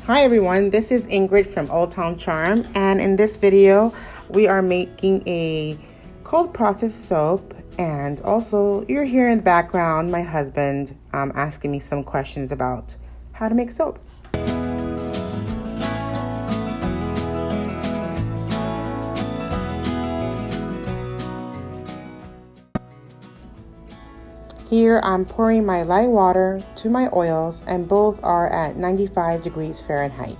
Hi everyone, this is Ingrid from Old Town Charm, and in this video we are making a cold process soap, and also you're here in the background my husband asking me some questions about how to make soap. Here I'm pouring my lye water to my oils, and both are at 95 degrees Fahrenheit.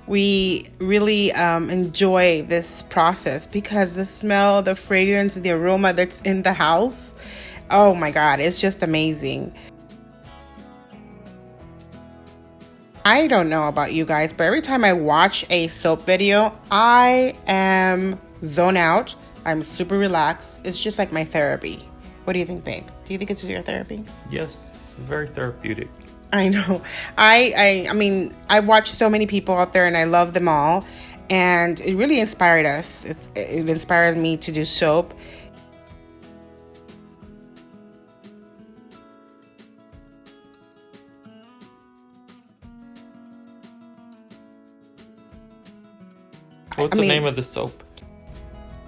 We really enjoy this process because the smell, the fragrance, the aroma that's in the house, oh my God, it's just amazing. I don't know about you guys, but every time I watch a soap video, I am zone out. I'm super relaxed. It's just like my therapy. What do you think, babe? Do you think it's your therapy? Yes, it's very therapeutic. I know. I mean, I watch so many people out there and I love them all. And it really inspired us. It inspired me to do soap. What's the name of the soap?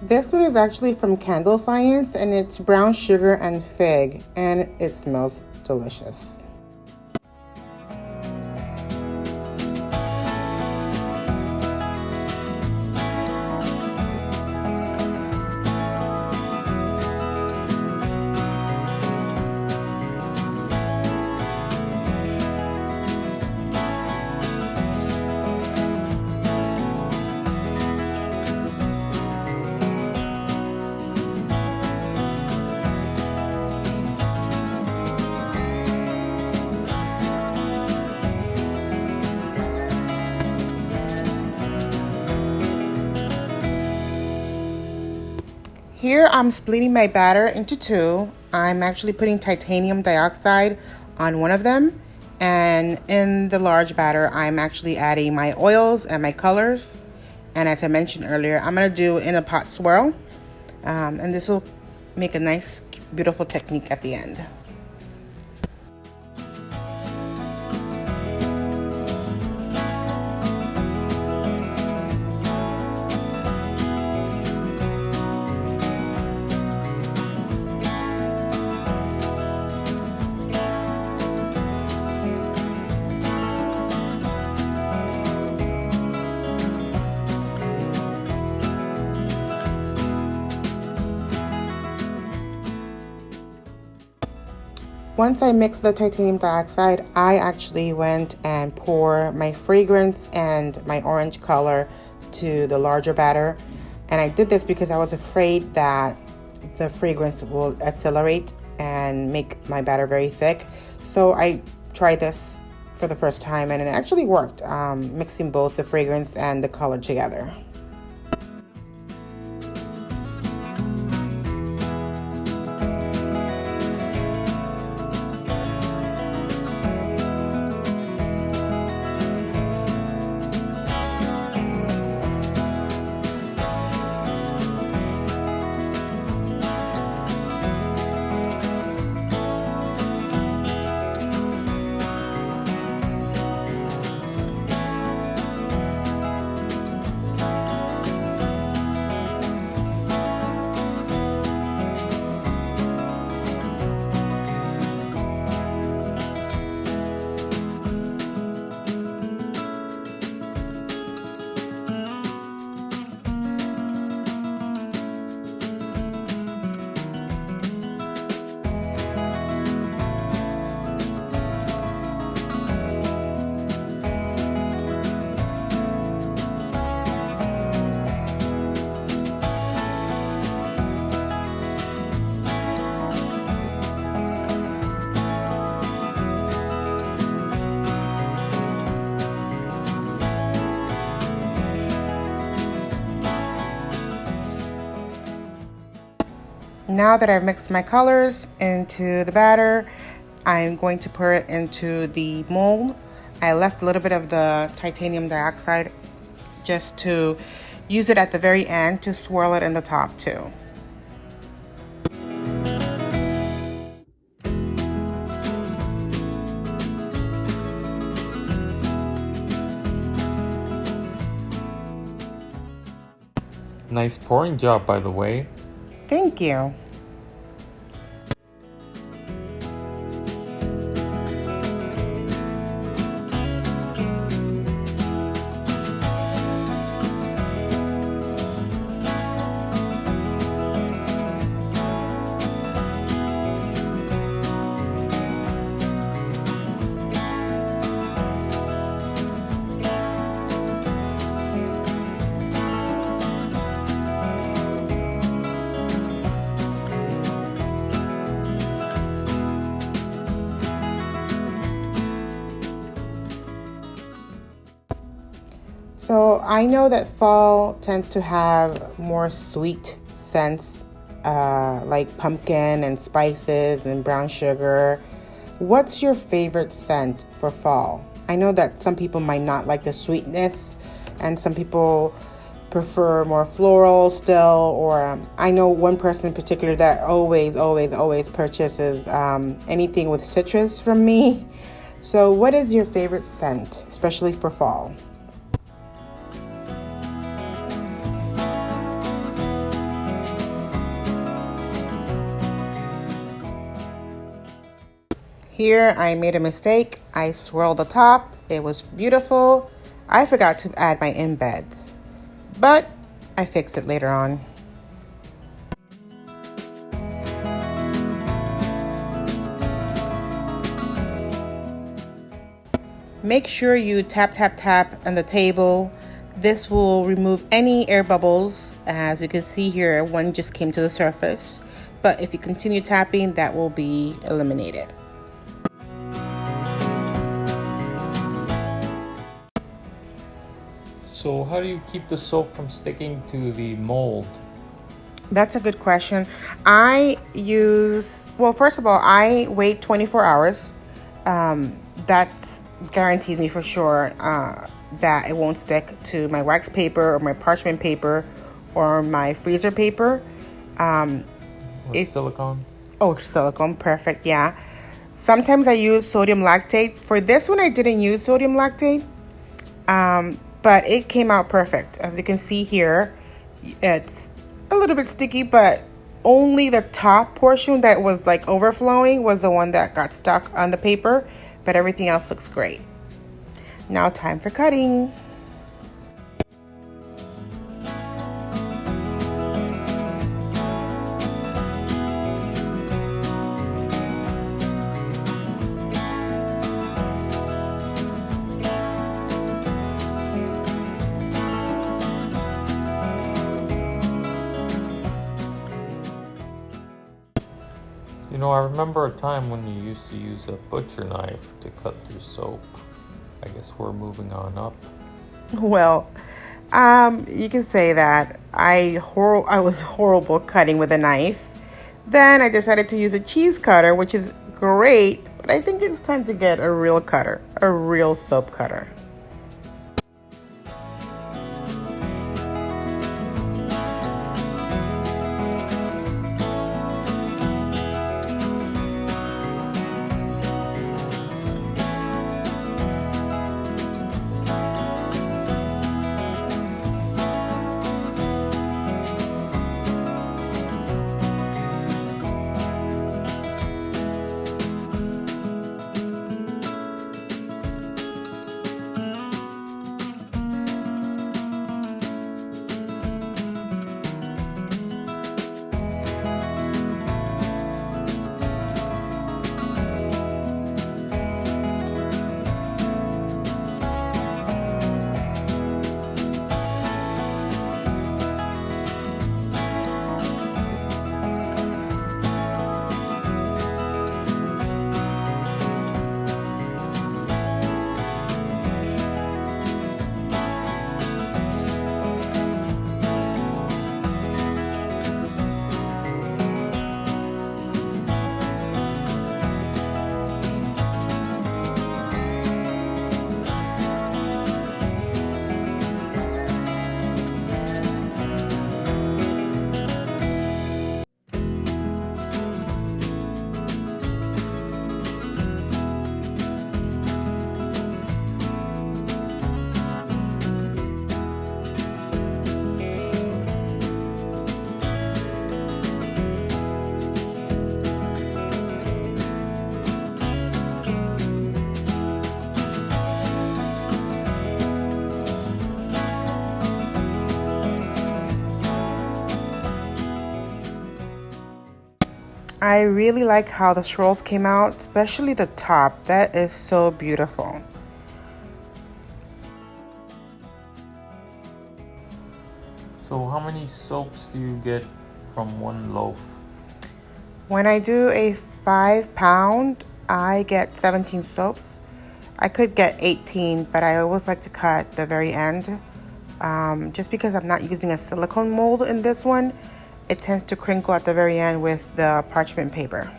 This one is actually from Candle Science, and it's brown sugar and fig, and it smells delicious. Here I'm splitting my batter into two. I'm actually putting titanium dioxide on one of them, and in the large batter I'm actually adding my oils and my colors. And as I mentioned earlier, I'm gonna do in a pot swirl, and this will make a nice beautiful technique at the end. Once I mixed the titanium dioxide, I actually went and poured my fragrance and my orange color to the larger batter. And I did this because I was afraid that the fragrance will accelerate and make my batter very thick. So I tried this for the first time, and it actually worked, mixing both the fragrance and the color together. Now that I've mixed my colors into the batter, I'm going to pour it into the mold, I left a little bit of the titanium dioxide just to use it at the very end to swirl it in the top too. Nice pouring job, by the way. Thank you. So I know that fall tends to have more sweet scents, like pumpkin and spices and brown sugar. What's your favorite scent for fall? I know that some people might not like the sweetness, and some people prefer more floral still, or I know one person in particular that always purchases anything with citrus from me. So what is your favorite scent, especially for fall? Here I made a mistake. I swirled the top. It was beautiful. I forgot to add my embeds, but I fixed it later on. Make sure you tap on the table. This will remove any air bubbles. As you can see here, one just came to the surface, but if you continue tapping, that will be eliminated. So how do you keep the soap from sticking to the mold? That's a good question. First of all, I wait 24 hours. That's guarantees me for sure that it won't stick to my wax paper or my parchment paper or my freezer paper. Silicone? Oh, silicone, perfect, yeah. Sometimes I use sodium lactate. For this one, I didn't use sodium lactate. But it came out perfect. As you can see here, it's a little bit sticky, but only the top portion that was like overflowing was the one that got stuck on the paper, but everything else looks great. Now time for cutting. You know, I remember a time when you used to use a butcher knife to cut through soap. I guess we're moving on up. Well, you can say that. I was horrible cutting with a knife. Then I decided to use a cheese cutter, which is great, but I think it's time to get a real cutter, a real soap cutter. I really like how the swirls came out, especially the top. That is so beautiful. So how many soaps do you get from one loaf? When I do a 5-pound, I get 17 soaps. I could get 18, but I always like to cut the very end. Just because I'm not using a silicone mold in this one, it tends to crinkle at the very end with the parchment paper.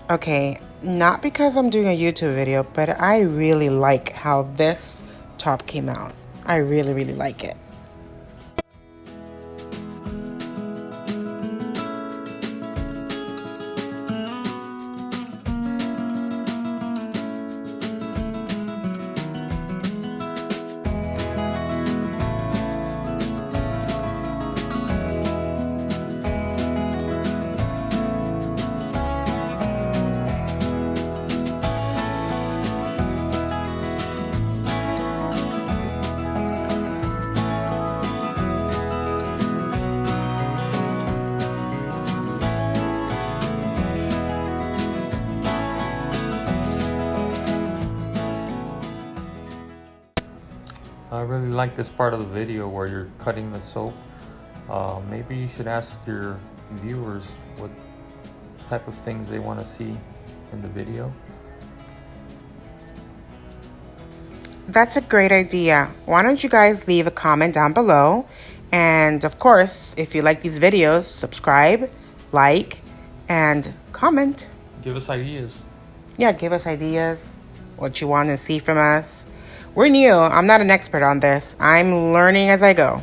Okay, not because I'm doing a YouTube video, but I really like how this top came out. I really like it. I really like this part of the video where you're cutting the soap. Maybe you should ask your viewers what type of things they want to see in the video. That's a great idea. Why don't you guys leave a comment down below? And of course, if you like these videos, subscribe, like, and comment. Give us ideas. Yeah, give us ideas, what you want to see from us. We're new. I'm not an expert on this. I'm learning as I go.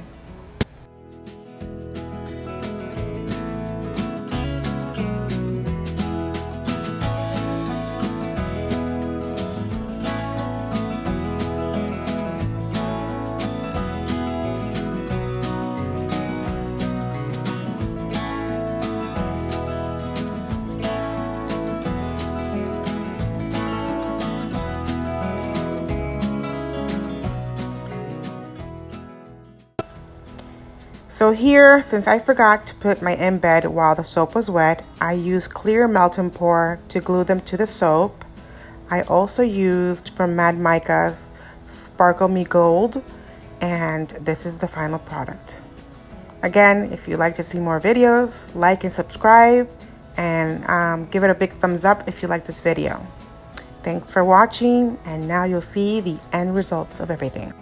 So here, since I forgot to put my embed while the soap was wet, I used clear melt and pour to glue them to the soap. I also used from Mad Mica's Sparkle Me Gold, and this is the final product. Again, if you'd like to see more videos, like and subscribe, and give it a big thumbs up if you like this video. Thanks for watching, and now you'll see the end results of everything.